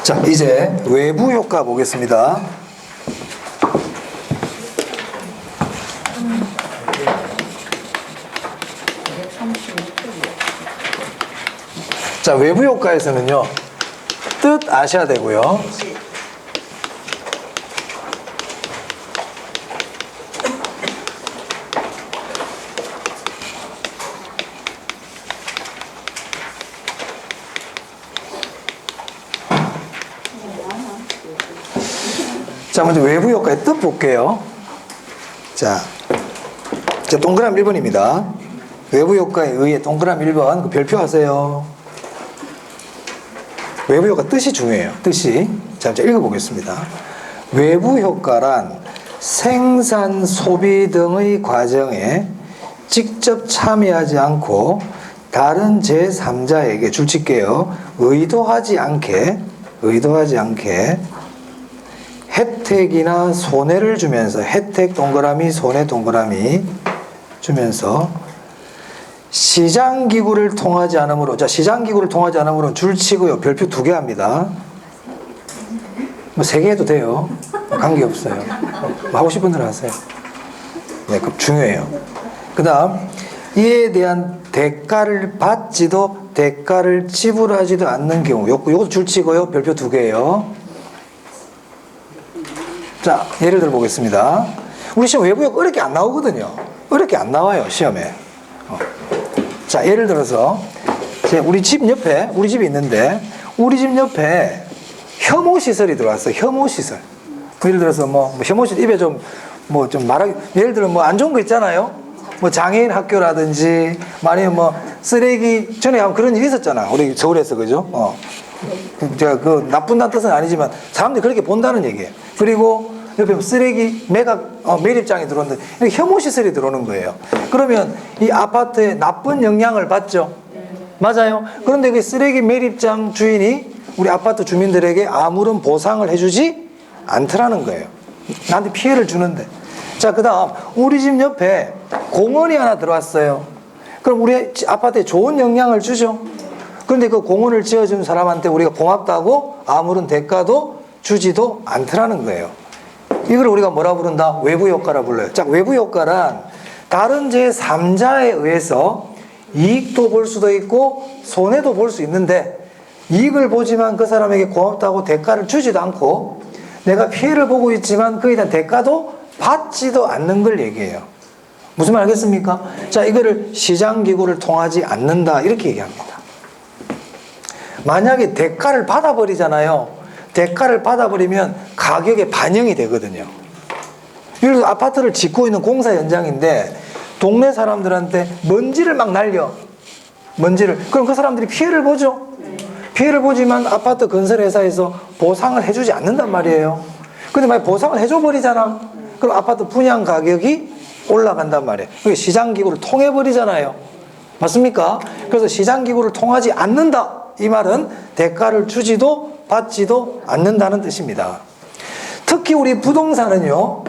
자, 이제 외부 효과 보겠습니다. 자, 외부 효과에서는요, 뜻 아셔야 되고요. 자, 먼저 외부 효과의 뜻 볼게요. 자, 동그라미 1번입니다. 외부 효과에 의해 동그라미 1번 별표 하세요. 외부 효과 뜻이 중요해요. 뜻이. 자, 이제 읽어보겠습니다. 외부 효과란 생산, 소비 등의 과정에 직접 참여하지 않고 다른 제3자에게 줄칠게요. 의도하지 않게 혜택이나 손해를 주면서 혜택 동그라미, 손해 동그라미 주면서 시장기구를 통하지 않으므로, 자, 시장기구를 통하지 않으므로 줄치고요. 별표 2개 합니다. 뭐 3개 해도 돼요. 관계없어요. 뭐 하고 싶은 대로 하세요. 네, 그 중요해요. 그 다음, 이에 대한 대가를 받지도 대가를 지불하지도 않는 경우, 요것도 줄치고요. 별표 2개예요. 자, 예를 들어 보겠습니다. 우리 시험 외부역 어렵게 안 나오거든요. 어렵게 안 나와요, 시험에. 자, 예를 들어서 우리 집 옆에, 우리 집이 있는데 우리 집 옆에 혐오시설이 들어왔어요. 혐오시설. 예를 들어서 뭐 혐오시설 입에 좀 말하기, 예를 들어 뭐 안 좋은 거 있잖아요. 뭐 장애인 학교라든지 아니면 뭐 쓰레기, 전에 한번 그런 일이 있었잖아. 우리 서울에서, 그죠? 제가 그 나쁜다는 뜻은 아니지만 사람들이 그렇게 본다는 얘기예요. 그리고 옆에 쓰레기 매립장이 들어오는데 혐오시설이 들어오는 거예요. 그러면 이 아파트에 나쁜 영향을 받죠. 맞아요. 그런데 그 쓰레기 매립장 주인이 우리 아파트 주민들에게 아무런 보상을 해주지 않더라는 거예요. 나한테 피해를 주는데. 자, 그 다음 우리 집 옆에 공원이 하나 들어왔어요. 그럼 우리 아파트에 좋은 영향을 주죠. 그런데 그 공원을 지어준 사람한테 우리가 고맙다고 아무런 대가도 주지도 않더라는 거예요. 이걸 우리가 뭐라 부른다? 외부 효과라 불러요. 자, 외부 효과란 다른 제3자에 의해서 이익도 볼 수도 있고 손해도 볼 수 있는데, 이익을 보지만 그 사람에게 고맙다고 대가를 주지도 않고 내가 피해를 보고 있지만 그에 대한 대가도 받지도 않는 걸 얘기해요. 무슨 말 알겠습니까? 자, 이거를 시장기구를 통하지 않는다, 이렇게 얘기합니다. 만약에 대가를 받아버리잖아요. 대가를 받아버리면 가격에 반영이 되거든요. 예를 들어 아파트를 짓고 있는 공사 현장인데 동네 사람들한테 먼지를 막 날려. 그럼 그 사람들이 피해를 보죠. 피해를 보지만 아파트 건설회사에서 보상을 해주지 않는단 말이에요. 근데 만약 보상을 해줘버리잖아. 그럼 아파트 분양 가격이 올라간단 말이에요. 그게 시장기구를 통해버리잖아요. 맞습니까? 그래서 시장기구를 통하지 않는다, 이 말은 대가를 주지도 받지도 않는다는 뜻입니다. 특히 우리 부동산은요,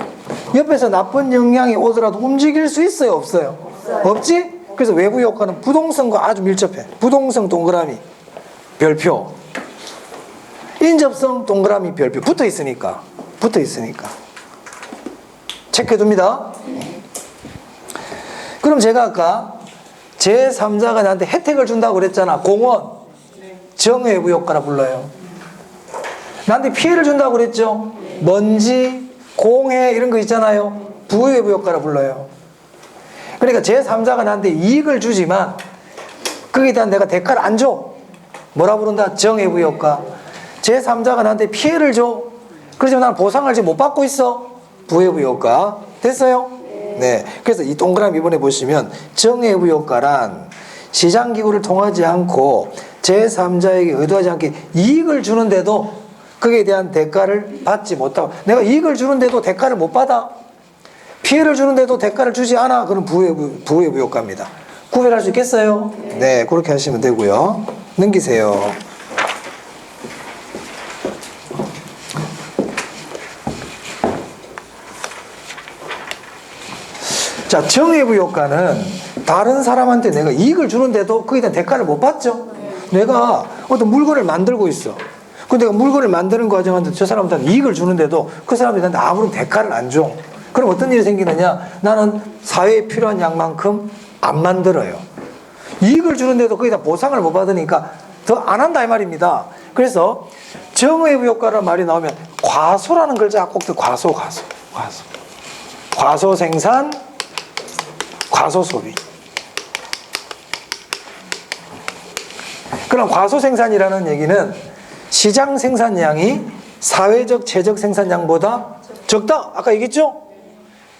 옆에서 나쁜 영향이 오더라도 움직일 수 있어요, 없어요? 없지? 그래서 외부 효과는 부동성과 아주 밀접해. 부동성 동그라미 별표, 인접성 동그라미 별표. 붙어 있으니까 체크해 둡니다. 그럼 제가 아까 제3자가 나한테 혜택을 준다고 그랬잖아. 공원, 정외부 효과라 불러요. 나한테 피해를 준다고 그랬죠. 먼지, 공해 이런 거 있잖아요. 부외부 효과라 불러요. 그러니까 제3자가 나한테 이익을 주지만 거기에 대한 내가 대가를 안 줘. 뭐라 부른다? 정외부 효과. 제3자가 나한테 피해를 줘. 그렇지만 나는 보상을 지금 못 받고 있어. 부외부 효과. 됐어요? 네. 그래서 이 동그라미 이번에 보시면 정외부 효과란 시장기구를 통하지 않고 제3자에게 의도하지 않게 이익을 주는데도 거기에 대한 대가를 받지 못하고, 내가 이익을 주는데도 대가를 못 받아, 피해를 주는데도 대가를 주지 않아, 그럼 부외부 효과입니다. 구별할 수 있겠어요? 네, 그렇게 하시면 되고요. 넘기세요. 자, 정외부 효과는 다른 사람한테 내가 이익을 주는데도 거기에 대한 대가를 못 받죠. 내가 어떤 물건을 만들고 있어. 근데 물건을 만드는 과정한테 저 사람한테 이익을 주는데도 그 사람들한테 아무런 대가를 안 줘. 그럼 어떤 일이 생기느냐? 나는 사회에 필요한 양만큼 안 만들어요. 이익을 주는데도 거기다 보상을 못 받으니까 더 안 한다 이 말입니다. 그래서 정의부 효과라는 말이 나오면 과소라는 글자 꼭 과소. 과소 생산, 과소 소비. 그럼 과소 생산이라는 얘기는 시장 생산량이 사회적 재적 생산량보다 적다. 아까 얘기했죠?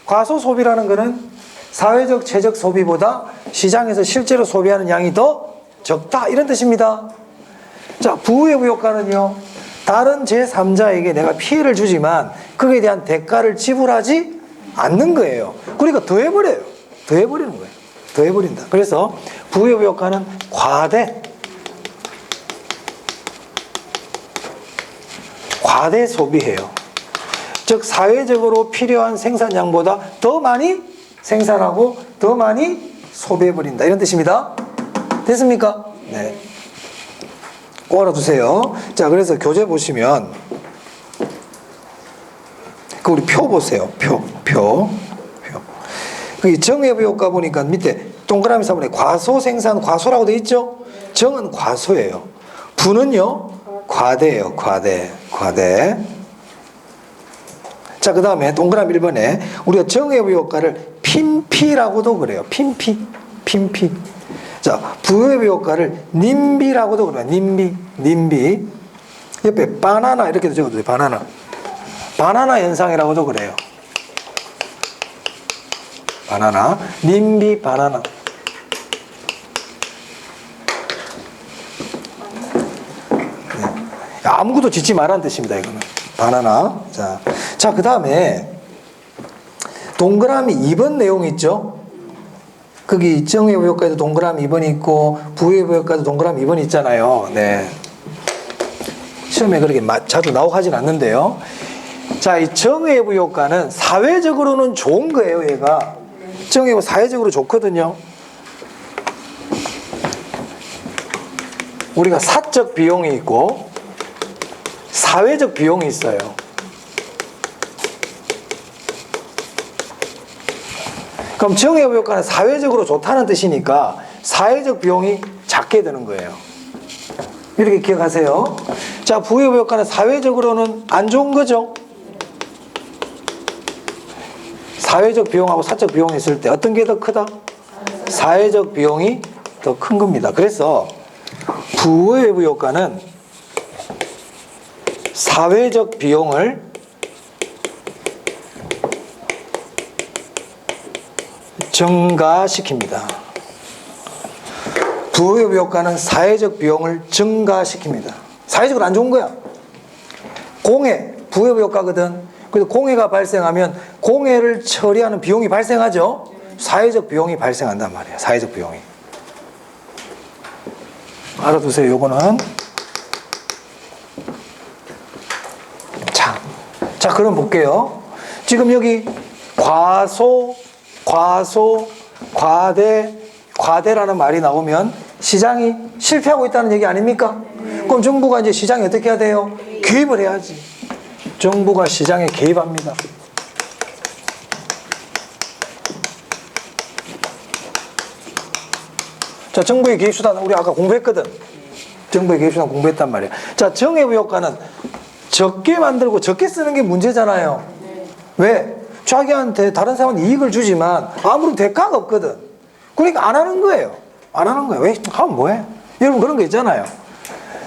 과소 소비라는 것은 사회적 재적 소비보다 시장에서 실제로 소비하는 양이 더 적다. 이런 뜻입니다. 자, 부의부 효과는요. 다른 제3자에게 내가 피해를 주지만 그에 대한 대가를 지불하지 않는 거예요. 그러니까 더해버려요. 더해버리는 거예요. 더해버린다. 그래서 부의부 효과는 과대 소비해요. 즉 사회적으로 필요한 생산량보다 더 많이 생산하고 더 많이 소비해버린다. 이런 뜻입니다. 됐습니까? 네. 꼭 알아두세요. 자, 그래서 교재 보시면 그 우리 표 보세요. 표. 그 정의부 효과 보니까 밑에 동그라미 4번에 과소 생산 과소라고 돼 있죠? 정은 과소예요. 부는요? 과대예요. 과대. 자, 그 다음에 동그라미 1번에 우리가 정의부 효과를 핀피라고도 그래요. 핀피. 자, 부의부 효과를 님비라고도 그래요. 님비. 옆에 바나나 이렇게 적어도 돼요. 바나나 현상이라고도 그래요. 바나나. 님비 바나나. 네. 아무것도 짓지 말라는 뜻입니다. 이거는. 바나나. 자, 그 다음에 동그라미 2번 내용 있죠? 거기 정의부 효과에도 동그라미 2번이 있고 부의부 효과에도 동그라미 2번이 있잖아요. 네. 시험에 그렇게 자주 나오고 하진 않는데요. 자, 이 정의부 효과는 사회적으로는 좋은 거예요. 얘가 정의부 사회적으로 좋거든요. 우리가 사적 비용이 있고 사회적 비용이 있어요. 그럼 정의부 효과는 사회적으로 좋다는 뜻이니까 사회적 비용이 작게 드는 거예요. 이렇게 기억하세요. 자, 부의부 효과는 사회적으로는 안 좋은 거죠. 사회적 비용하고 사적 비용이 있을 때 어떤 게 더 크다? 사회적 비용이 더 큰 겁니다. 그래서 부의부 효과는 사회적 비용을 증가시킵니다. 부의부 효과는 사회적 비용을 증가시킵니다. 사회적으로 안 좋은 거야. 공해, 부의부 효과거든. 그래서 공해가 발생하면 공해를 처리하는 비용이 발생하죠. 사회적 비용이 발생한단 말이에요. 사회적 비용이. 알아두세요. 요거는. 자, 그럼 볼게요. 지금 여기 과소, 과대라는 말이 나오면 시장이 실패하고 있다는 얘기 아닙니까? 그럼 정부가 이제 시장에 어떻게 해야 돼요? 개입을 해야지. 정부가 시장에 개입합니다. 자, 정부의 개입수단 우리 아까 공부했거든. 정부의 개입수단 공부했단 말이야. 자, 정의부 효과는 적게 만들고 적게 쓰는 게 문제잖아요. 왜? 자기한테 다른 사람은 이익을 주지만 아무런 대가가 없거든. 그러니까 안 하는 거예요. 안 하는 거예요. 왜? 하면 뭐해? 여러분 그런 거 있잖아요.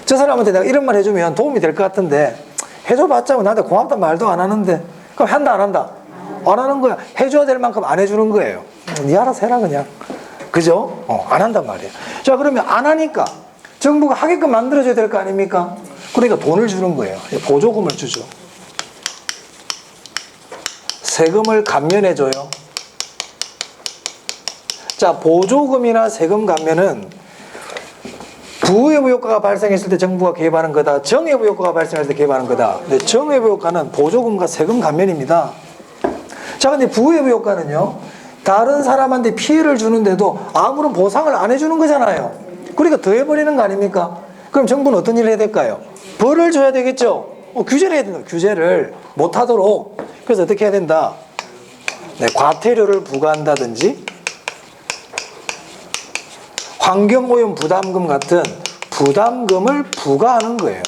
저 사람한테 내가 이런 말 해주면 도움이 될 것 같은데 해줘봤자 나한테 고맙단 말도 안 하는데 그럼 한다 안 한다? 안 하는 거야. 해줘야 될 만큼 안 해주는 거예요. 니 알아서 해라 그냥. 그죠? 안 한단 말이에요. 자, 그러면 안 하니까 정부가 하게끔 만들어줘야 될 거 아닙니까? 그러니까 돈을 주는 거예요. 보조금을 주죠. 세금을 감면해줘요. 자, 보조금이나 세금 감면은 부의부 효과가 발생했을 때 정부가 개입하는 거다. 정의부 효과가 발생할 때 개입하는 거다. 근데 정의부 효과는 보조금과 세금 감면입니다. 자, 근데 부의부 효과는요. 다른 사람한테 피해를 주는데도 아무런 보상을 안 해주는 거잖아요. 그러니까 더해버리는 거 아닙니까? 그럼 정부는 어떤 일을 해야 될까요? 벌을 줘야 되겠죠. 규제를 해야 된다. 규제를 못하도록. 그래서 어떻게 해야 된다? 네, 과태료를 부과한다든지 환경오염 부담금 같은 부담금을 부과하는 거예요.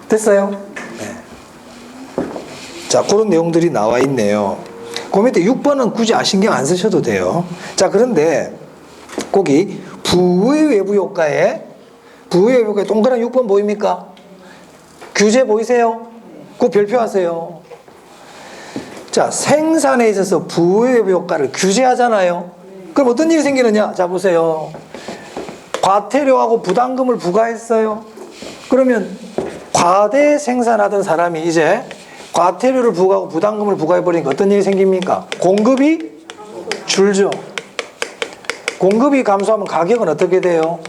됐어요? 네. 자, 그런 내용들이 나와 있네요. 그 밑에 6번은 굳이 신경 안 쓰셔도 돼요. 자, 그런데 거기 부의 외부 효과에 동그란 6번 보입니까? 규제 보이세요? 그거 별표하세요. 자, 생산에 있어서 부의 외부 효과를 규제하잖아요. 그럼 어떤 일이 생기느냐? 자, 보세요. 과태료하고 부담금을 부과했어요. 그러면 과대 생산하던 사람이 이제 과태료를 부과하고 부담금을 부과해버리니까 어떤 일이 생깁니까? 공급이 줄죠. 공급이 감소하면 가격은 어떻게 돼요?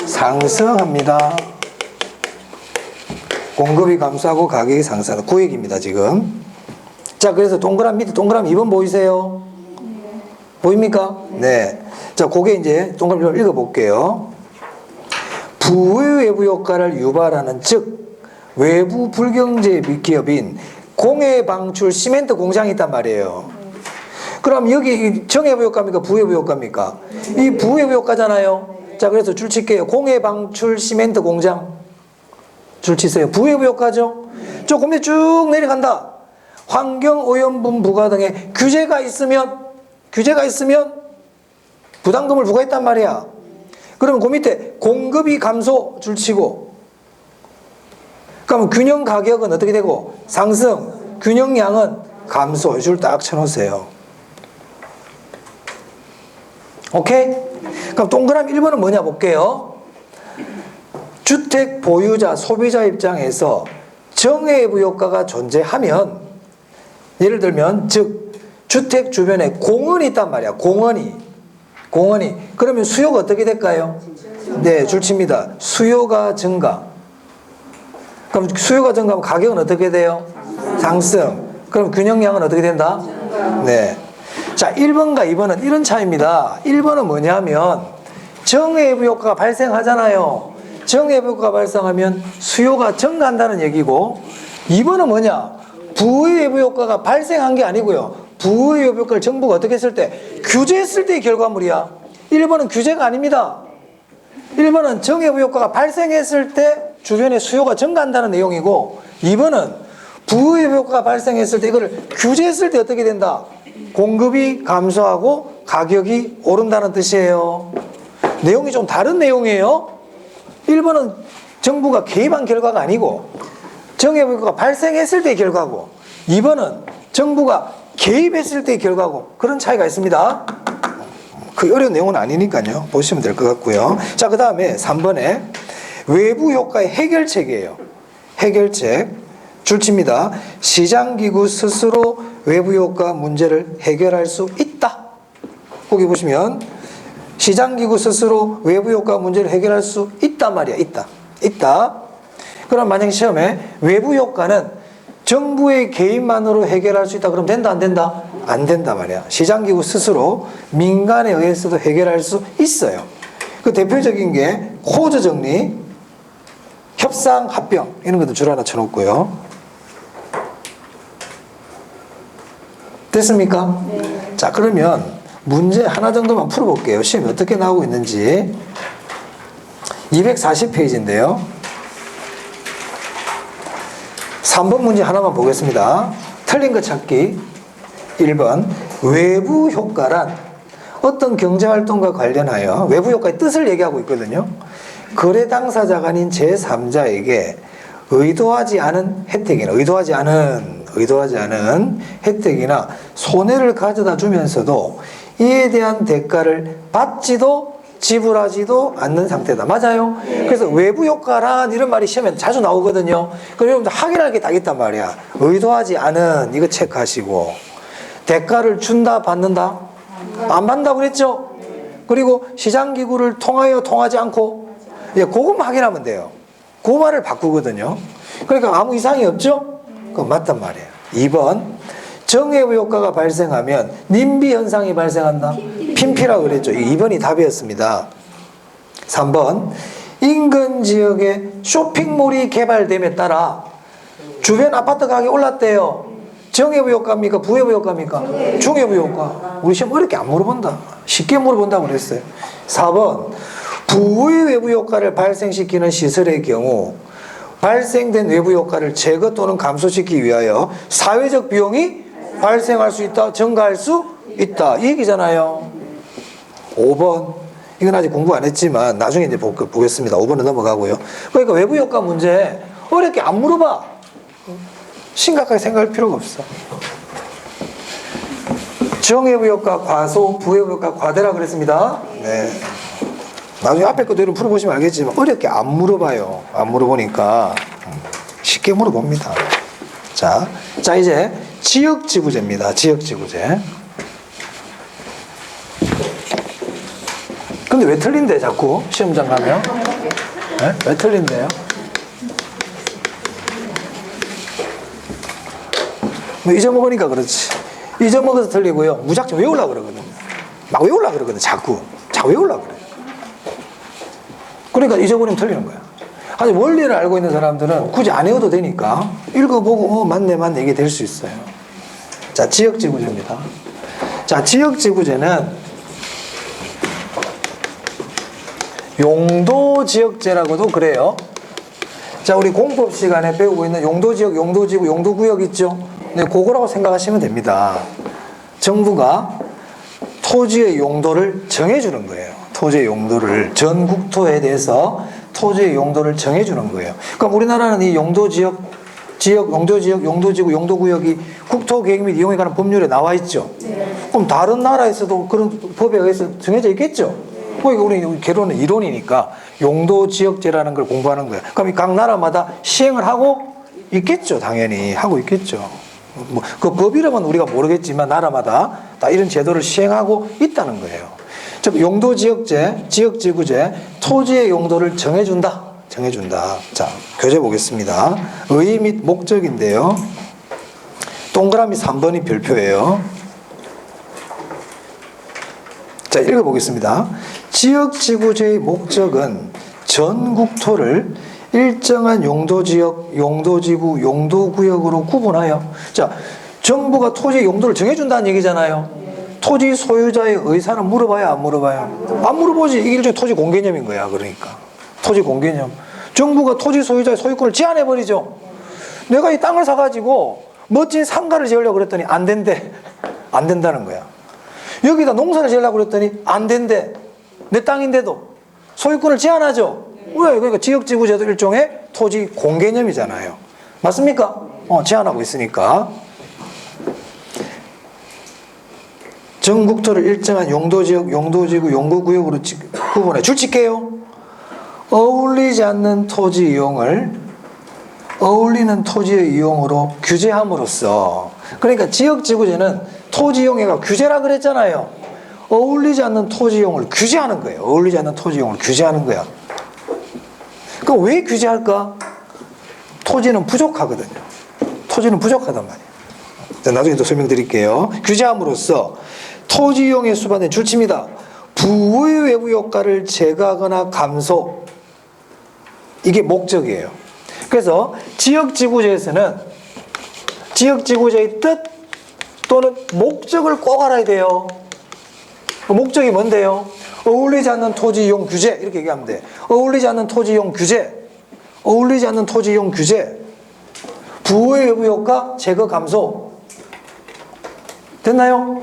상승합니다. 공급이 감소하고 가격이 상승하는 그 얘기입니다, 지금. 자, 그래서 밑에 동그라미 2번 보이세요? 보입니까? 네. 자, 그게 이제 동그라미 읽어볼게요. 부의 외부 효과를 유발하는, 즉 외부 불경제 기업인 공해 방출 시멘트 공장이 있단 말이에요. 그럼 여기 정외부 효과입니까? 부외부 효과입니까? 이 부외부 효과잖아요. 자, 그래서 줄 칠게요. 공해 방출 시멘트 공장. 줄 치세요. 부외부 효과죠. 조금 더 쭉 내려간다. 환경오염분 부과 등의 규제가 있으면 부담금을 부과했단 말이야. 그러면 그 밑에 공급이 감소 줄 치고, 그러면 균형 가격은 어떻게 되고? 상승. 균형량은 감소. 이 줄 딱 쳐놓으세요. 오케이? 그럼 동그라미 1번은 뭐냐 볼게요. 주택 보유자, 소비자 입장에서 정외부 효과가 존재하면, 예를 들면, 즉 주택 주변에 공원이 있단 말이야. 공원이. 그러면 수요가 어떻게 될까요? 네, 줄칩니다. 수요가 증가. 그럼 수요가 증가하면 가격은 어떻게 돼요? 상승. 그럼 균형량은 어떻게 된다? 네. 자, 1번과 2번은 이런 차이입니다. 1번은 뭐냐면 정외부 효과가 발생하잖아요. 정외부 효과가 발생하면 수요가 증가한다는 얘기고, 2번은 뭐냐? 부외부 효과가 발생한 게 아니고요. 부외부 효과를 정부가 어떻게 했을 때? 규제했을 때의 결과물이야. 1번은 규제가 아닙니다. 1번은 정외부 효과가 발생했을 때 주변에 수요가 증가한다는 내용이고, 2번은 부외부 효과가 발생했을 때 이거를 규제했을 때 어떻게 된다? 공급이 감소하고 가격이 오른다는 뜻이에요. 내용이 좀 다른 내용이에요. 1번은 정부가 개입한 결과가 아니고 정외부 효과가 발생했을 때의 결과고, 2번은 정부가 개입했을 때의 결과고, 그런 차이가 있습니다. 그 어려운 내용은 아니니까요. 보시면 될 것 같고요. 자, 그 다음에 3번에 외부 효과의 해결책이에요. 해결책. 줄칩니다. 시장기구 스스로 외부 효과 문제를 해결할 수 있다. 거기 보시면 시장기구 스스로 외부 효과 문제를 해결할 수 있단 말이야. 있다. 그럼 만약 시험에 외부 효과는 정부의 개입만으로 해결할 수 있다. 그럼 된다, 안 된다? 안 된다 말이야. 시장기구 스스로 민간에 의해서도 해결할 수 있어요. 그 대표적인 게 호주 정리, 협상, 합병, 이런 것도 줄 하나 쳐놓고요. 됐습니까? 네. 자, 그러면 문제 하나 정도만 풀어볼게요. 시험이 어떻게 나오고 있는지. 240페이지인데요. 3번 문제 하나만 보겠습니다. 틀린 거 찾기. 1번. 외부 효과란 어떤 경제활동과 관련하여 외부 효과의 뜻을 얘기하고 있거든요. 거래 당사자가 아닌 제3자에게 의도하지 않은 혜택이나 의도하지 않은 혜택이나 손해를 가져다 주면서도 이에 대한 대가를 받지도 지불하지도 않는 상태다. 맞아요? 그래서 외부 효과란 이런 말이 시험에 자주 나오거든요. 그럼 여러분들 확인할 게 딱 있단 말이야. 의도하지 않은, 이거 체크하시고, 대가를 준다, 받는다? 안 받는다고 그랬죠? 그리고 시장기구를 통하여 통하지 않고, 그것만 확인하면 돼요. 그 말을 바꾸거든요. 그러니까 아무 이상이 없죠? 그건 맞단 말이에요. 2번. 정외부 효과가 발생하면 님비 현상이 발생한다. 핀피라고 그랬죠. 2번이 답이었습니다. 3번. 인근 지역에 쇼핑몰이 개발됨에 따라 주변 아파트 가격이 올랐대요. 정해부 효과입니까? 부해부 효과입니까? 중해부 효과. 우리 시험 어렵게 안 물어본다. 쉽게 물어본다고 그랬어요. 4번 부의 외부 효과를 발생시키는 시설의 경우 발생된 외부 효과를 제거 또는 감소시키기 위하여 사회적 비용이 발생할 수 있다, 증가할 수 있다. 이 얘기잖아요. 5번. 이건 아직 공부 안 했지만 나중에 이제 보겠습니다. 5번은 넘어가고요. 그러니까 외부 효과 문제 어렵게 안 물어봐. 심각하게 생각할 필요가 없어. 정해부 효과 과소, 부해부 효과 과대라 그랬습니다. 네. 나중에 앞에 것도 풀어보시면 알겠지만 어렵게 안 물어봐요. 안 물어보니까 쉽게 물어봅니다. 자 이제 지역지구제입니다. 지역지구제. 근데 왜 틀린대 자꾸 시험장 가면? 네? 왜 틀린대요? 뭐 잊어먹으니까 그렇지. 잊어먹어서 틀리고요. 무작정 외우려고 그러거든. 막 외우려고 그러거든. 자꾸 외우려고 그래. 그러니까 잊어버리면 틀리는 거야. 아니 원리를 알고 있는 사람들은 굳이 안 외워도 되니까 읽어보고 맞네 이게 될 수 있어요. 자, 지역지구제입니다. 자, 지역지구제는 용도지역제라고도 그래요. 자, 우리 공법 시간에 배우고 있는 용도지역, 용도지구, 용도구역 있죠? 네, 그거라고 생각하시면 됩니다. 정부가 토지의 용도를 정해주는 거예요. 토지의 용도를, 전 국토에 대해서 토지의 용도를 정해주는 거예요. 그럼 우리나라는 이 용도지역, 용도지역, 용도지구, 용도구역이 국토계획 및 이용에 관한 법률에 나와 있죠. 네. 그럼 다른 나라에서도 그런 법에 의해서 정해져 있겠죠. 그러니까 우리 개론은 이론이니까 용도지역제라는 걸 공부하는 거예요. 그럼 각 나라마다 시행을 하고 있겠죠. 당연히 하고 있겠죠. 뭐 그 법 이름은 우리가 모르겠지만 나라마다 다 이런 제도를 시행하고 있다는 거예요. 즉 용도지역제, 지역지구제, 토지의 용도를 정해준다. 자, 교재 보겠습니다. 의의 및 목적인데요. 동그라미 3번이 별표예요. 자, 읽어보겠습니다. 지역지구제의 목적은 전 국토를 일정한 용도지역, 용도지구, 용도구역으로 구분하여, 자, 정부가 토지의 용도를 정해준다는 얘기잖아요. 토지 소유자의 의사는 물어봐야 안 물어봐요? 안 물어보지. 이게 일종의 토지 공개념인 거야. 그러니까 토지 공개념. 정부가 토지 소유자의 소유권을 제한해버리죠. 내가 이 땅을 사가지고 멋진 상가를 지으려고 그랬더니 안 된대. 안 된다는 거야. 여기다 농사를 지으려고 그랬더니 안 된대. 내 땅인데도 소유권을 제한하죠. 왜? 그러니까 지역지구제도 일종의 토지 공개념이잖아요. 맞습니까? 제한하고 있으니까. 전 국토를 일정한 용도지역, 용도지구, 용도구역으로 구분해. 줄칠게요. 어울리지 않는 토지 이용을 어울리는 토지의 이용으로 규제함으로써, 그러니까 지역지구제는 토지 이용회가 규제라 그랬잖아요. 어울리지 않는 토지 이용을 규제하는 거예요. 어울리지 않는 토지 이용을 규제하는 거야. 그럼 왜 규제할까? 토지는 부족하거든요. 토지는 부족하단 말이에요. 나중에 또 설명드릴게요. 규제함으로써 토지 이용에 수반된 줄칩니다. 부의 외부 효과를 제거하거나 감소. 이게 목적이에요. 그래서 지역지구제에서는 지역지구제의 뜻 또는 목적을 꼭 알아야 돼요. 그 목적이 뭔데요? 어울리지 않는 토지 이용 규제, 이렇게 얘기하면 돼. 어울리지 않는 토지 이용 규제, 어울리지 않는 토지 이용 규제, 부의 외부 효과 제거 감소. 됐나요?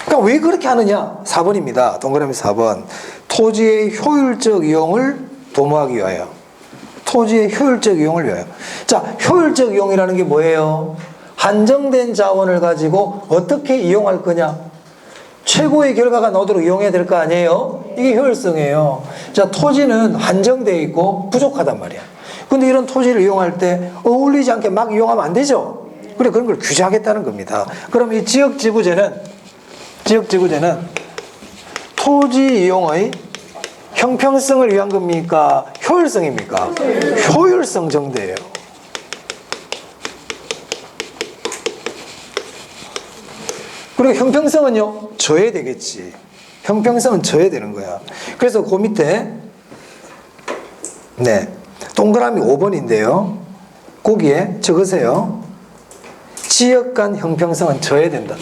그러니까 왜 그렇게 하느냐? 4번입니다. 동그라미 4번. 토지의 효율적 이용을 도모하기 위하여. 토지의 효율적 이용을 위하여. 자, 효율적 이용이라는 게 뭐예요? 한정된 자원을 가지고 어떻게 이용할 거냐? 최고의 결과가 나오도록 이용해야 될 거 아니에요? 이게 효율성이에요. 자, 토지는 한정되어 있고 부족하단 말이야. 근데 이런 토지를 이용할 때 어울리지 않게 막 이용하면 안 되죠? 그래, 그런 걸 규제하겠다는 겁니다. 그럼 이 지역지구제는 토지 이용의 형평성을 위한 겁니까? 효율성입니까? 효율성 정도예요. 그리고 형평성은요, 줘야 되겠지. 형평성은 져야 되는 거야. 그래서 그 밑에 네, 동그라미 5번인데요. 거기에 적으세요. 지역 간 형평성은 져야 된다.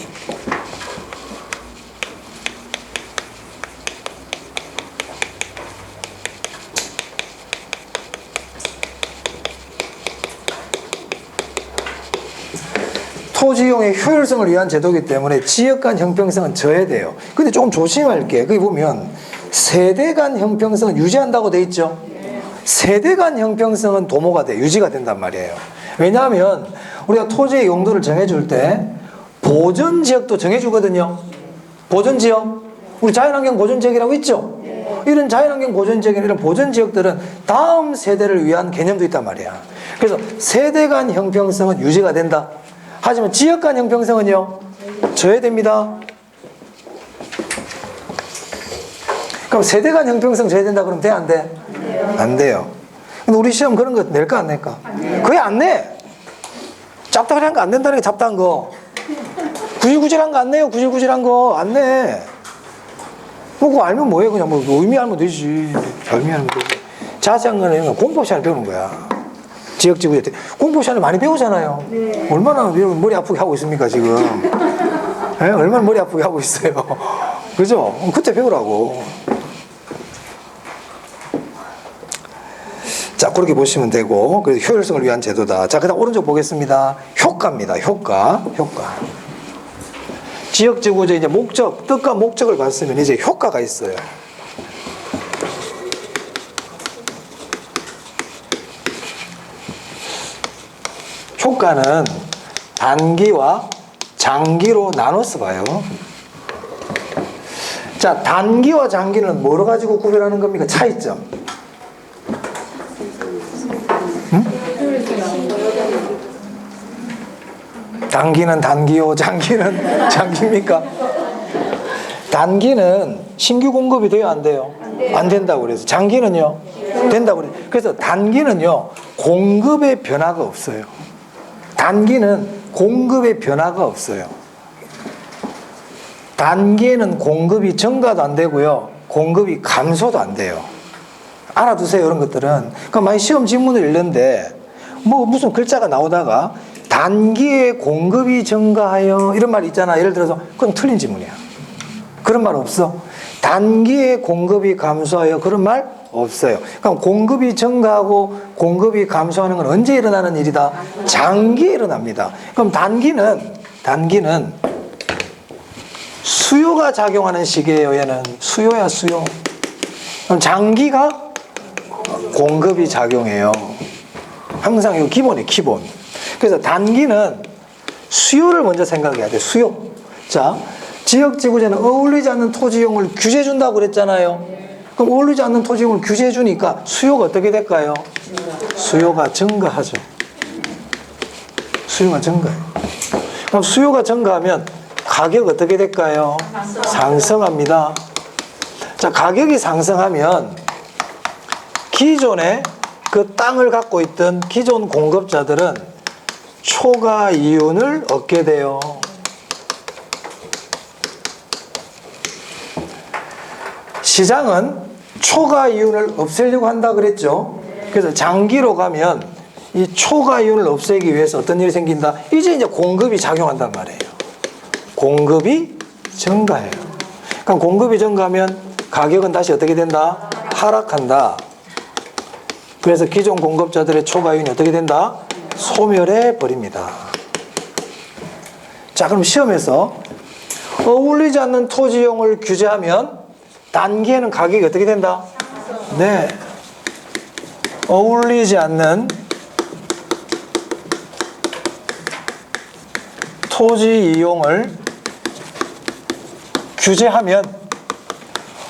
토지이용의 효율성을 위한 제도이기 때문에 지역 간 형평성은 져야 돼요. 근데 조금 조심할 게, 거기 보면 세대 간 형평성은 유지한다고 돼 있죠. 세대 간 형평성은 도모가 돼, 유지가 된단 말이에요. 왜냐하면 우리가 토지의 용도를 정해줄 때 보전지역도 정해주거든요. 보전지역, 우리 자연환경 보전지역이라고 있죠. 이런 자연환경 보전지역이나 이런 보전지역들은 다음 세대를 위한 개념도 있단 말이야. 그래서 세대 간 형평성은 유지가 된다. 하지만 지역 간 형평성은요, 져야 됩니다. 그럼 세대 간 형평성 져야 된다 그러면 돼, 안 돼? 안 돼요. 근데 우리 시험 그런 거 낼까, 안 낼까? 거의 안 내. 잡다한 거 안 된다는 게 잡다한 거. 구질구질한 거 안 내요, 구질구질한 거. 안 내. 뭐, 그거 알면 뭐해, 그냥 뭐, 의미 알면 되지. 의미 알면 되지. 자세한 거는 공법 시간에 배우는 거야. 지역지구에 공부 시간에 많이 배우잖아요. 네. 얼마나 머리 아프게 하고 있습니까 지금? 네? 얼마나 머리 아프게 하고 있어요. 그죠? 그때 배우라고. 자, 그렇게 보시면 되고, 그래서 효율성을 위한 제도다. 자, 그다음 오른쪽 보겠습니다. 효과입니다. 효과. 지역지구제 이제 목적, 뜻과 목적을 봤으면 이제 효과가 있어요. 효과는 단기와 장기로 나눠서 봐요. 자, 단기와 장기는 뭐로 가지고 구별하는 겁니까? 차이점. 응? 단기는 단기요, 장기는 장기입니까? 단기는 신규 공급이 돼요, 안 돼요? 안 된다고 그래서. 장기는요? 된다고 그래서. 그래서 단기는요, 공급의 변화가 없어요. 단기는 공급의 변화가 없어요. 단기에는 공급이 증가도 안 되고요, 공급이 감소도 안 돼요. 알아두세요, 이런 것들은. 그러니까 만약 시험 지문을 읽는데 뭐 무슨 글자가 나오다가 단기에 공급이 증가하여 이런 말이 있잖아. 예를 들어서 그건 틀린 지문이야. 그런 말 없어. 단기에 공급이 감소하여 그런 말 없어요. 그럼 공급이 증가하고 공급이 감소하는 건 언제 일어나는 일이다? 장기에 일어납니다. 그럼 단기는 수요가 작용하는 시기예요. 얘는 수요야, 수요. 그럼 장기가 공급이 작용해요. 항상 이거 기본이에요, 기본. 그래서 단기는 수요를 먼저 생각해야 돼. 수요. 자, 지역지구제는 어울리지 않는 토지용을 규제해 준다고 그랬잖아요. 그럼 어울리지 않는 토지용을 규제해 주니까 수요가 어떻게 될까요? 수요가 증가하죠. 수요가 증가해요. 그럼 수요가 증가하면 가격 어떻게 될까요? 상승합니다. 자, 가격이 상승하면 기존에 그 땅을 갖고 있던 기존 공급자들은 초과 이윤을 얻게 돼요. 시장은 초과 이윤을 없애려고 한다 그랬죠. 그래서 장기로 가면 이 초과 이윤을 없애기 위해서 어떤 일이 생긴다? 이제 공급이 작용한단 말이에요. 공급이 증가해요. 그럼 공급이 증가하면 가격은 다시 어떻게 된다? 하락한다. 그래서 기존 공급자들의 초과 이윤이 어떻게 된다? 소멸해 버립니다. 자, 그럼 시험에서 어울리지 않는 토지용을 규제하면 단기에는 가격이 어떻게 된다? 네. 어울리지 않는 토지 이용을 규제하면,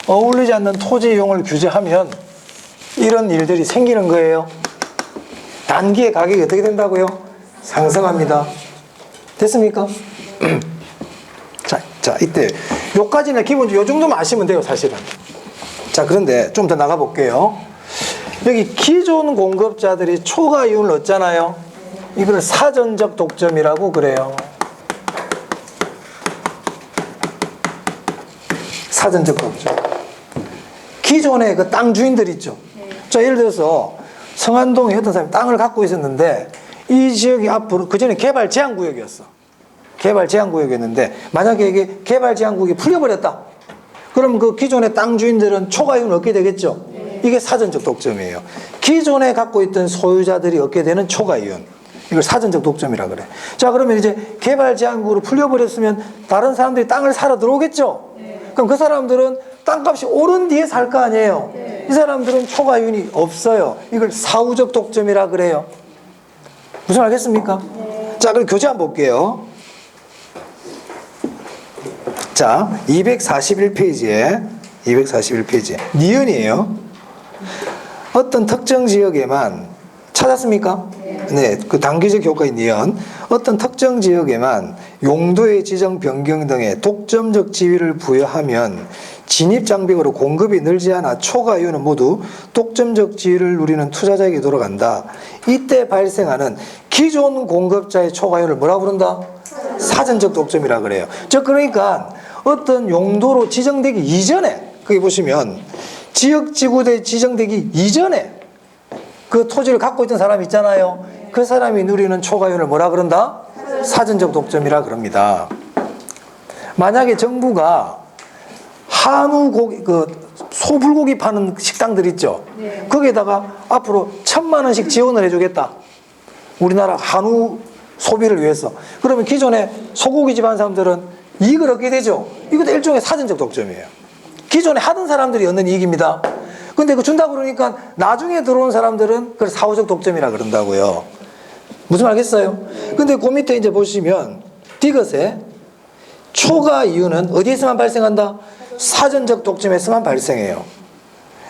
어울리지 않는 토지 이용을 규제하면 이런 일들이 생기는 거예요. 단기에 가격이 어떻게 된다고요? 상승합니다. 됐습니까? 자, 이때 요까지는 기본적으로 요 정도만 아시면 돼요, 사실은. 자, 그런데 좀 더 나가 볼게요. 여기 기존 공급자들이 초과 이윤을 얻잖아요. 이걸 사전적 독점이라고 그래요. 사전적 독점. 기존의 그 땅 주인들 있죠. 자, 예를 들어서 성안동에 어떤 사람이 땅을 갖고 있었는데 이 지역이 앞으로 그전에 개발 제한 구역이었어. 개발 제한 구역이었는데 만약에 이게 개발 제한 구역이 풀려버렸다. 그럼 그 기존의 땅 주인들은 초과이윤을 얻게 되겠죠. 이게 사전적 독점이에요. 기존에 갖고 있던 소유자들이 얻게 되는 초과이윤. 이걸 사전적 독점이라 그래. 자, 그러면 이제 개발 제한 구역으로 풀려버렸으면 다른 사람들이 땅을 사러 들어오겠죠. 그럼 그 사람들은 땅값이 오른 뒤에 살 거 아니에요. 이 사람들은 초과이윤이 없어요. 이걸 사후적 독점이라 그래요. 무슨 알겠습니까? 자, 그럼 교재 한번 볼게요. 자, 241페이지에 니은이에요. 어떤 특정 지역에만 찾았습니까? 네, 그 단기적 효과인 니은. 어떤 특정 지역에만 용도의 지정 변경 등의 독점적 지위를 부여하면 진입 장벽으로 공급이 늘지 않아 초과이윤은 모두 독점적 지위를 누리는 투자자에게 돌아간다. 이때 발생하는 기존 공급자의 초과이윤을 뭐라 부른다? 사전적 독점이라 그래요. 즉 그러니까 어떤 용도로 지정되기 이전에, 거기 보시면 지역지구대 지정되기 이전에 그 토지를 갖고 있던 사람 있잖아요. 그 사람이 누리는 초과이윤을 뭐라 그런다? 사전적 독점이라 그럽니다. 만약에 정부가 한우 고기, 그 소불고기 파는 식당들 있죠. 거기에다가 앞으로 1,000만 원씩 지원을 해주겠다. 우리나라 한우 소비를 위해서. 그러면 기존에 소고기 집 하는 사람들은 이익을 얻게 되죠. 이것도 일종의 사전적 독점이에요. 기존에 하던 사람들이 얻는 이익입니다. 근데 그 준다고 그러니까 나중에 들어온 사람들은 그걸 사후적 독점이라 그런다고요. 무슨 말 알겠어요? 근데 그 밑에 이제 보시면 디귿에 초과 이유는 어디에서만 발생한다? 사전적 독점에서만 발생해요.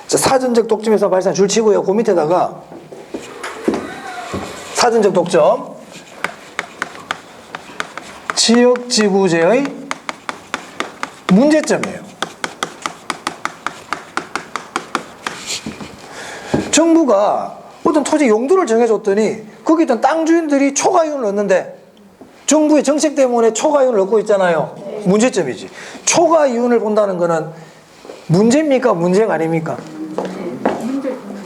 자, 사전적 독점에서 발생한 줄 치고요. 그 밑에다가 사전적 독점 지역지구제의 문제점이에요. 정부가 어떤 토지 용도를 정해줬더니 거기 있던 땅 주인들이 초과이윤을 얻는데 정부의 정책 때문에 초과이윤을 얻고 있잖아요. 문제점이지. 초과이윤을 본다는 거는 문제입니까? 문제가 아닙니까?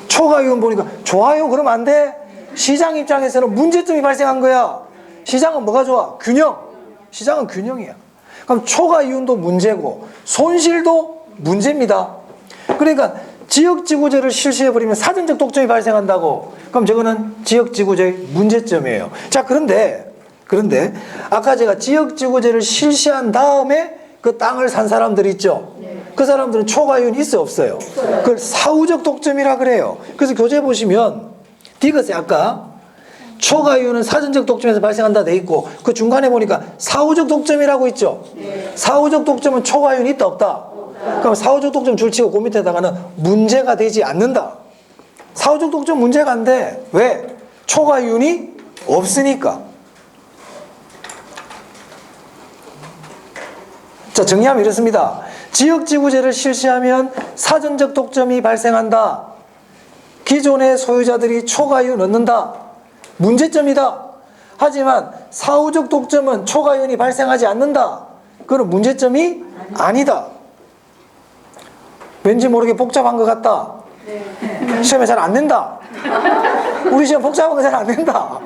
초과이윤 보니까 좋아요 그러면 안 돼. 시장 입장에서는 문제점이 발생한 거야. 시장은 뭐가 좋아? 균형. 시장은 균형이야. 그럼 초과이윤도 문제고 손실도 문제입니다. 그러니까 지역지구제를 실시해버리면 사전적 독점이 발생한다고. 그럼 저거는 지역지구제의 문제점이에요. 자, 그런데 아까 제가 지역지구제를 실시한 다음에 그 땅을 산 사람들 있죠. 그 사람들은 초과이윤이 있어요, 없어요? 그걸 사후적 독점이라 그래요. 그래서 교재 보시면 디귿에 아까 초과이윤은 사전적 독점에서 발생한다 돼 있고 그 중간에 보니까 사후적 독점이라고 있죠. 사후적 독점은 초과이윤이 있다 없다? 그럼 사후적 독점 줄치고 그 밑에다가는 문제가 되지 않는다. 사후적 독점 문제가 안 돼. 왜? 초과이윤이 없으니까. 자, 정리하면 이렇습니다. 지역지구제를 실시하면 사전적 독점이 발생한다. 기존의 소유자들이 초과이윤 얻는다. 문제점이다. 하지만 사후적 독점은 초과이윤이 발생하지 않는다. 그건 문제점이 아니다. 왠지 모르게 복잡한 것 같다. 시험에 잘 안 낸다. 우리 시험 복잡한 거 잘 안 낸다.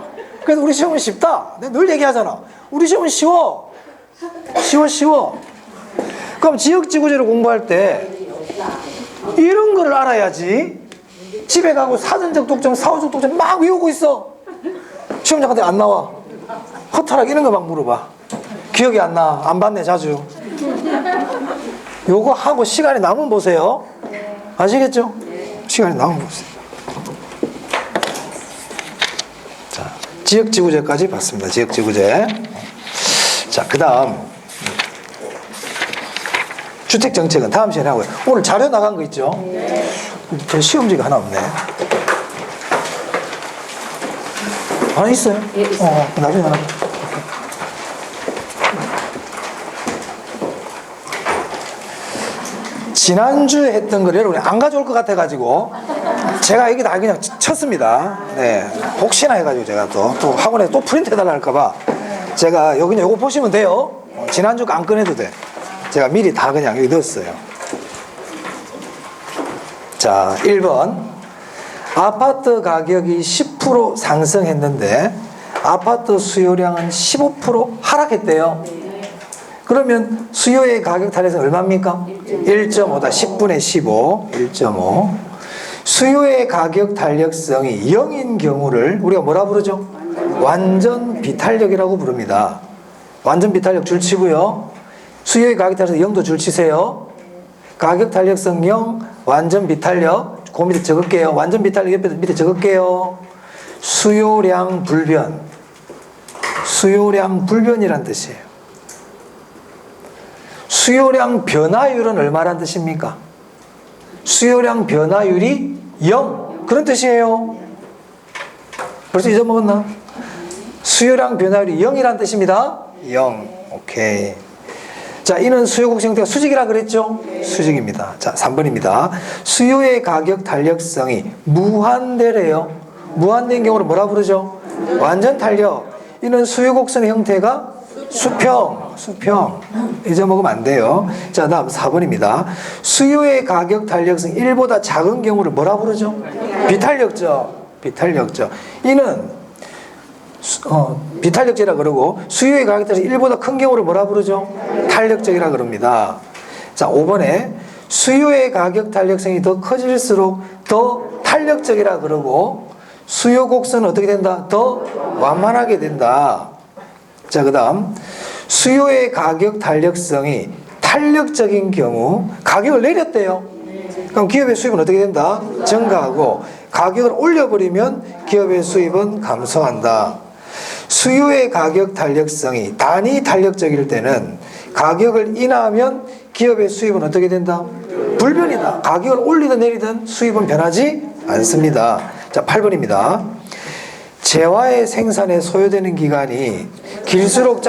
그래서 우리 시험은 쉽다. 내가 늘 얘기하잖아. 우리 시험은 쉬워. 쉬워. 그럼 지역지구제를 공부할 때 이런 거를 알아야지. 집에 가고 사전적 독점, 사후적 독점 막 외우고 있어. 시험장한테 안 나와. 허탈하게 이런 거 막 물어봐. 기억이 안 나. 안 봤네 자주. 요거 하고 시간이 남으면 보세요. 아시겠죠? 시간이 남으면 보세요. 자, 지역지구제까지 봤습니다. 지역지구제. 자, 그 다음 주택정책은 다음 시간에 하고요. 오늘 자료 나간 거 있죠? 저 시험지가 하나 없네. 하나 있어요? 나중에 하나. 지난주에 했던 걸 여러분이 안 가져올 것 같아가지고 제가 여기다 그냥 쳤습니다. 네. 혹시나 해가지고 제가 또 학원에 또 프린트 해달라 할까봐 제가 여기 요거 보시면 돼요. 지난주 거 안 꺼내도 돼. 제가 미리 다 그냥 여기 넣었어요. 자, 1번. 아파트 가격이 10% 상승했는데 아파트 수요량은 15% 하락했대요. 그러면 수요의 가격 탄력성이 얼마입니까? 1.5다. 10분의 15. 1.5. 수요의 가격 탄력성이 0인 경우를 우리가 뭐라 부르죠? 완전 비탄력이라고 부릅니다. 완전 비탄력 줄치고요. 수요의 가격 탄력성 0도 줄치세요. 가격 탄력성 0, 완전 비탄력. 그 밑에 적을게요. 완전 비탄력 옆에 밑에 적을게요. 수요량 불변. 수요량 불변이란 뜻이에요. 수요량 변화율은 얼마란 뜻입니까? 수요량 변화율이 0. 그런 뜻이에요. 벌써 잊어먹었나? 수요량 변화율이 0이란 뜻입니다. 0. 오케이. 자, 이는 수요 곡선 형태가 수직이라 그랬죠? 수직입니다. 자, 3번입니다. 수요의 가격 탄력성이 무한대래요. 무한대인 경우를 뭐라 부르죠? 완전 탄력. 이는 수요 곡선의 형태가 수평. 잊어먹으면 안 돼요. 자, 다음 4번입니다. 수요의 가격 탄력성 1보다 작은 경우를 뭐라 부르죠? 비탄력적. 이는 비탄력적이라 그러고 수요의 가격 탄력성이 1보다 큰 경우를 뭐라 부르죠? 탄력적이라 그럽니다. 자, 5번에 수요의 가격 탄력성이 더 커질수록 더 탄력적이라 그러고 수요 곡선은 어떻게 된다? 더 완만하게 된다. 자, 그 다음 수요의 가격 탄력성이 탄력적인 경우 가격을 내렸대요. 그럼 기업의 수입은 어떻게 된다? 증가하고 가격을 올려버리면 기업의 수입은 감소한다. 수요의 가격 탄력성이 단위 탄력적일 때는 가격을 인하하면 기업의 수입은 어떻게 된다? 불변이다. 가격을 올리든 내리든 수입은 변하지 않습니다. 자, 8번입니다. 재화의 생산에 소요되는 기간이 길수록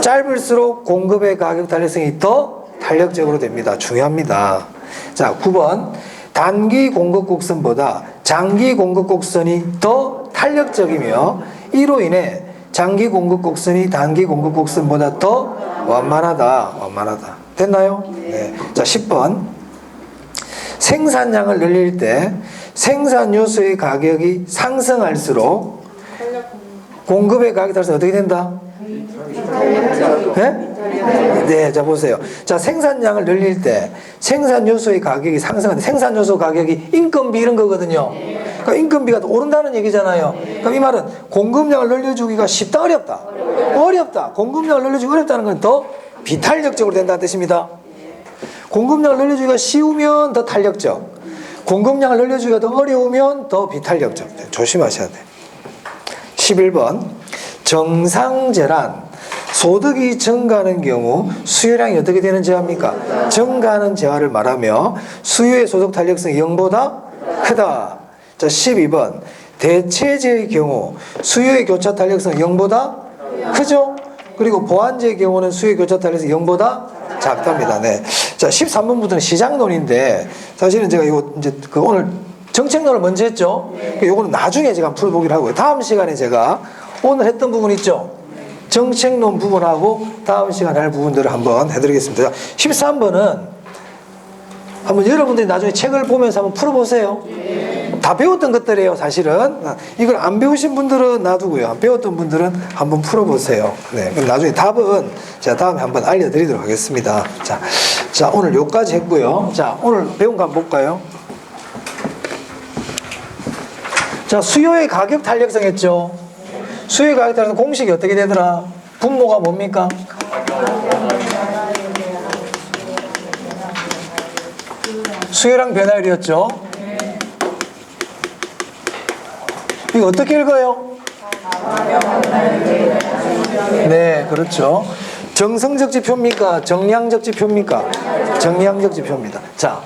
짧을수록 공급의 가격 탄력성이 더 탄력적으로 됩니다. 중요합니다. 자, 9번. 단기 공급 곡선보다 장기 공급 곡선이 더 탄력적이며 이로 인해 장기 공급 곡선이 단기 공급 곡선보다 더 완만하다. 됐나요? 네. 자, 10번. 생산량을 늘릴 때 생산 요소의 가격이 상승할수록 공급의 가격에 따라서 어떻게 된다? 네? 네, 자 보세요. 자, 생산량을 늘릴 때 생산 요소의 가격이 상승하는데 생산 요소 가격이 인건비 이런 거거든요. 그러니까 인건비가 오른다는 얘기잖아요. 그럼 이 말은 공급량을 늘려주기가 쉽다, 어렵다? 어렵다. 공급량을 늘려주기 어렵다는 건 더 비탄력적으로 된다는 뜻입니다. 공급량을 늘려주기가 쉬우면 더 탄력적, 공급량을 늘려주기가 더 어려우면 더 비탄력적. 조심하셔야 돼요. 11번. 정상재란 소득이 증가하는 경우 수요량이 어떻게 되는 재화입니까? 증가하는 재화를 말하며 수요의 소득 탄력성이 0보다 크다. 자, 12번. 대체재의 경우 수요의 교차 탄력성은 0보다 크죠? 그리고 보완재의 경우는 수요의 교차 탄력성이 0보다 작답니다. 네. 자, 13번부터는 시장론인데 사실은 제가 이거 이제 오늘 정책론을 먼저 했죠. 요거는 나중에 제가 풀어보기로 하고요. 다음 시간에 제가 오늘 했던 부분 있죠. 정책론 부분하고 다음 시간에 할 부분들을 한번 해드리겠습니다. 13번은 한번 여러분들이 나중에 책을 보면서 한번 풀어보세요. 다 배웠던 것들이에요, 사실은. 이걸 안 배우신 분들은 놔두고요. 안 배웠던 분들은 한번 풀어보세요. 네, 그럼 나중에 답은 제가 다음에 한번 알려드리도록 하겠습니다. 자, 오늘 여기까지 했고요. 자, 오늘 배운 거 한번 볼까요? 자, 수요의 가격 탄력성 했죠. 수요의 가격 탄력성 공식이 어떻게 되더라? 분모가 뭡니까? 수요량 변화율이었죠. 이거 어떻게 읽어요? 네, 그렇죠. 정성적 지표입니까? 정량적 지표입니까? 정량적 지표입니다. 자,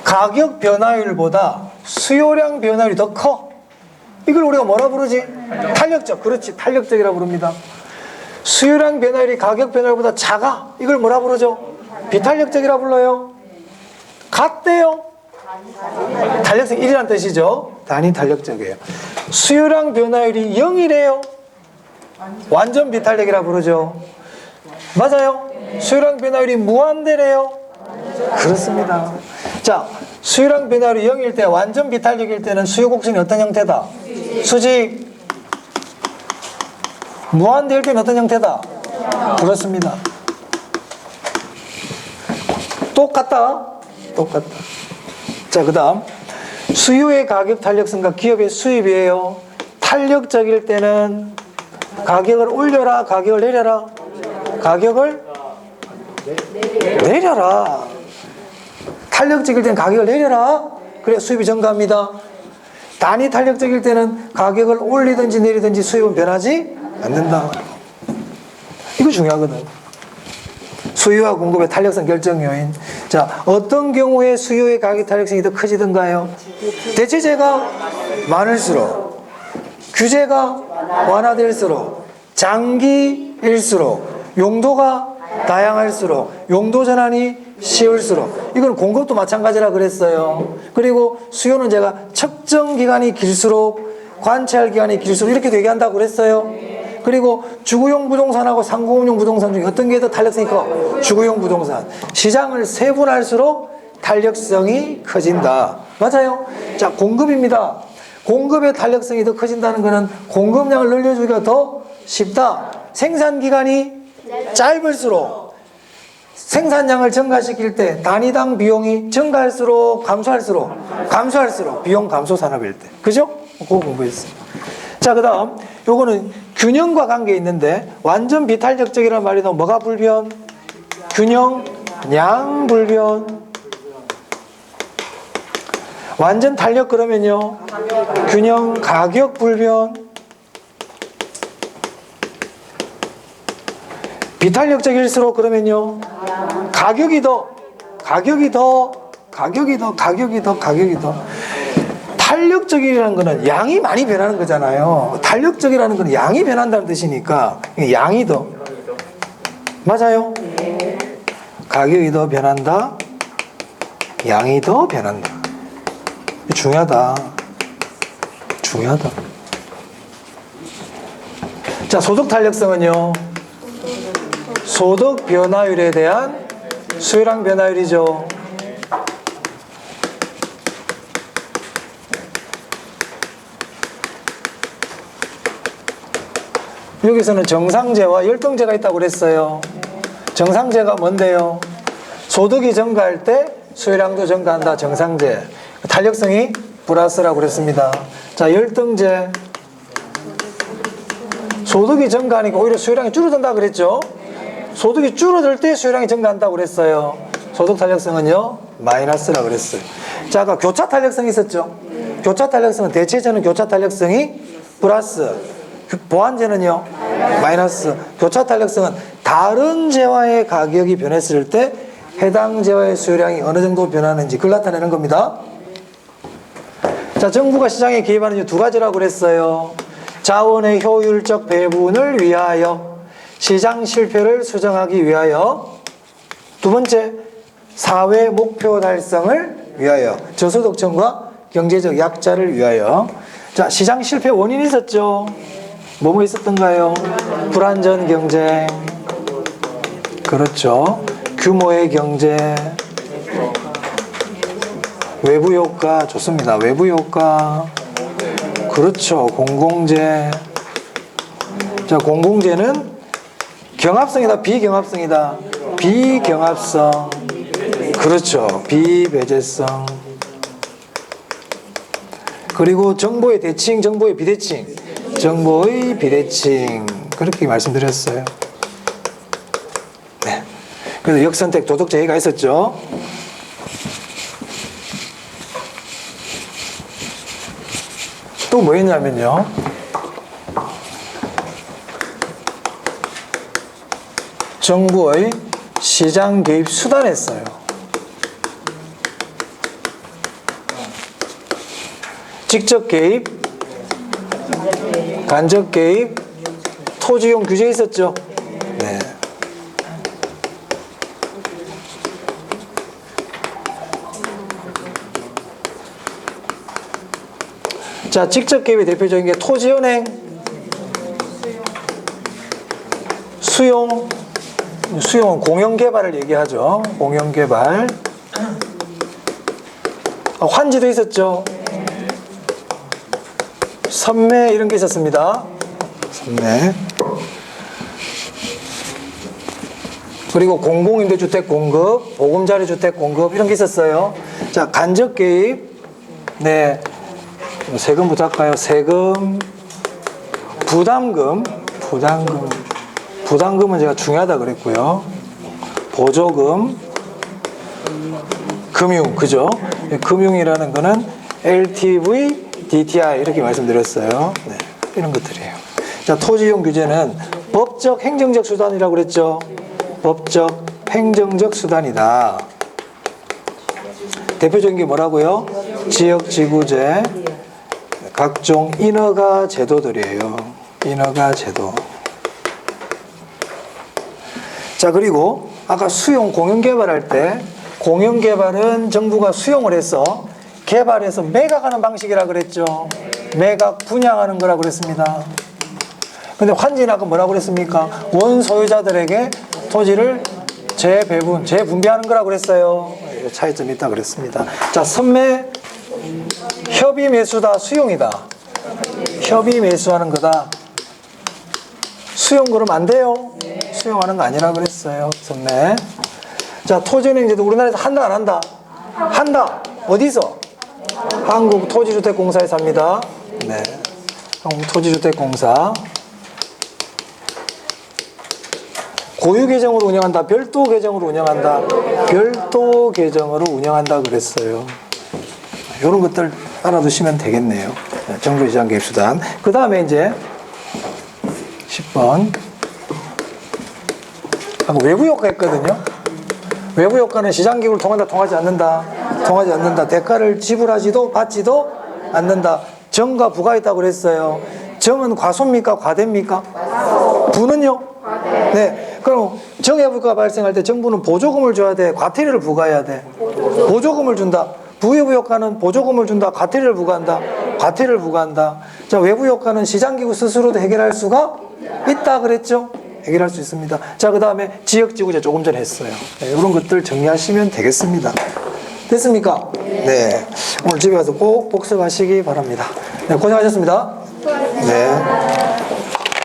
가격 변화율보다 수요량 변화율이 더 커. 이걸 우리가 뭐라 부르지? 탄력적. 그렇지, 탄력적이라 부릅니다. 수요량 변화율이 가격 변화율보다 작아. 이걸 뭐라 부르죠? 비탄력적이라 불러요. 같대요. 탄력성 1이라는 뜻이죠. 단위 탄력적이에요. 수요량 변화율이 0이래요. 완전 비탄력이라 부르죠. 맞아요. 수요량 변화율이 무한대래요. 그렇습니다. 자, 수요량 변화율이 0일 때 완전 비탄력일 때는 수요 곡선이 어떤 형태다? 수직. 무한대일 때는 어떤 형태다? 그렇습니다. 똑같다. 똑같다. 자, 그 다음 수요의 가격 탄력성과 기업의 수입이에요. 탄력적일 때는 가격을 올려라, 가격을 내려라? 가격을 내려라. 탄력적일 때는 가격을 내려라. 그래 수입이 증가합니다. 단위 탄력적일 때는 가격을 올리든지 내리든지 수입은 변하지 않는다. 이거 중요하거든. 수요와 공급의 탄력성 결정 요인. 자, 어떤 경우에 수요의 가격 탄력성이 더 커지던가요? 대체재가 많을수록, 규제가 완화될수록, 장기일수록, 용도가 다양할수록, 용도 전환이 쉬울수록. 이건 공급도 마찬가지라 그랬어요. 그리고 수요는 제가 측정 기간이 길수록, 관찰 기간이 길수록 이렇게 되게 한다고 그랬어요. 그리고 주거용 부동산하고 상공용 부동산 중에 어떤 게 더 탄력성이 커? 주거용 부동산. 시장을 세분할수록 탄력성이 커진다. 맞아요? 자, 공급입니다. 공급의 탄력성이 더 커진다는 것은 공급량을 늘려주기가 더 쉽다. 생산 기간이 짧을수록 생산량을 증가시킬 때 단위당 비용이 증가할수록 감소할수록 비용 감소 산업일 때. 그죠? 그거 공부했어요. 자, 그 다음 요거는 균형과 관계 있는데 완전 비탄력적이라는 말이 나오면 뭐가 불변? 균형, 양 불변. 완전 탄력 그러면요 균형, 가격 불변. 비탄력적일수록 그러면요 가격이 더 탄력적이라는 거는 양이 많이 변하는 거잖아요. 탄력적이라는 거는 양이 변한다는 뜻이니까 양이 더 맞아요? 가격이 더 변한다, 양이 더 변한다. 중요하다. 자, 소득 탄력성은요 소득 변화율에 대한 수요량 변화율이죠. 여기서는 정상재와 열등재가 있다고 그랬어요. 정상재가 뭔데요? 소득이 증가할 때 수요량도 증가한다. 정상재. 탄력성이 플러스라고 그랬습니다. 자, 열등재. 소득이 증가하니까 오히려 수요량이 줄어든다 그랬죠. 소득이 줄어들 때 수요량이 증가한다고 그랬어요. 소득 탄력성은요 마이너스라고 그랬어요. 자, 아까 교차 탄력성이 있었죠. 교차 탄력성은 대체재는 교차 탄력성이 플러스, 보완재는요 마이너스. 교차 탄력성은 다른 재화의 가격이 변했을 때 해당 재화의 수요량이 어느 정도 변하는지 그걸 나타내는 겁니다. 자, 정부가 시장에 개입하는 이유 두 가지라고 그랬어요. 자원의 효율적 배분을 위하여, 시장 실패를 수정하기 위하여, 두 번째 사회 목표 달성을 위하여, 저소득층과 경제적 약자를 위하여. 자, 시장 실패 원인이 있었죠. 뭐뭐 있었던가요? 불안전 경제, 그렇죠. 규모의 경제, 외부 효과. 좋습니다. 외부 효과, 그렇죠. 공공재. 자, 공공재는 경합성이다, 비경합성이다? 비경합성. 그렇죠. 비배제성. 그리고 정보의 대칭, 정보의 비대칭. 정보의 비대칭. 그렇게 말씀드렸어요. 네. 그래서 역선택 도덕 제의가 있었죠. 또 뭐 했냐면요, 정부의 시장 개입 수단했어요. 직접 개입, 간접 개입, 토지용 규제 있었죠. 네. 자, 직접 개입의 대표적인 게 토지은행, 수용은 공영개발을 얘기하죠. 공영개발. 환지도 있었죠. 선매 이런 게 있었습니다. 선매. 그리고 공공임대주택 공급, 보금자리 주택 공급 이런 게 있었어요. 자, 간접 개입. 네. 세금부터 할까요? 세금, 부담금. 부담금은 제가 중요하다 그랬고요. 보조금, 금융, 그죠? 금융이라는 거는 LTV, DTI 이렇게 말씀드렸어요. 네, 이런 것들이에요. 자, 토지이용 규제는 법적, 행정적 수단이라고 그랬죠? 법적, 행정적 수단이다. 대표적인 게 뭐라고요? 지역지구제, 각종 인허가 제도들이에요. 인허가 제도. 자, 그리고 아까 수용 공영개발할 때 공영개발은 정부가 수용을 해서 개발해서 매각하는 방식이라 그랬죠. 매각 분양하는 거라 그랬습니다. 근데 환지는 아까 뭐라고 그랬습니까? 원소유자들에게 토지를 재배분, 재분배하는 거라 그랬어요. 차이점이 있다 그랬습니다. 자, 선매, 협의 매수다, 수용이다. 협의 매수하는 거다. 수용 그러면 안 돼요. 수용하는 거 아니라 그랬어요. 선매. 자, 토지은행제도 우리나라에서 한다 안 한다? 한다. 어디서? 한국토지주택공사에서 합니다. 네. 한국토지주택공사. 고유 계정으로 운영한다. 별도 계정으로 운영한다. 별도 계정으로 운영한다 그랬어요. 이런 것들 알아두시면 되겠네요. 정부 시장 개입 수단. 그 다음에 이제 10번. 아까 외부 효과 했거든요. 외부 효과는 시장 기구를 통한다, 통하지 않는다. 통하지 않는다. 대가를 지불하지도 받지도 않는다. 정과 부가 있다고 그랬어요. 정은 과소입니까? 과대입니까? 부는요? 네. 그럼 정해부가 발생할 때 정부는 보조금을 줘야 돼? 과태료를 부과해야 돼? 보조금을 준다. 부외부 효과는 보조금을 준다. 과태료를 부과한다. 과태료를 부과한다. 자, 외부 효과는 시장기구 스스로도 해결할 수가 있다 그랬죠? 해결할 수 있습니다. 자, 그 다음에 지역지구제 조금 전에 했어요. 네, 이런 것들 정리하시면 되겠습니다. 됐습니까? 네. 오늘 집에 가서 꼭 복습하시기 바랍니다. 네, 고생하셨습니다. 네.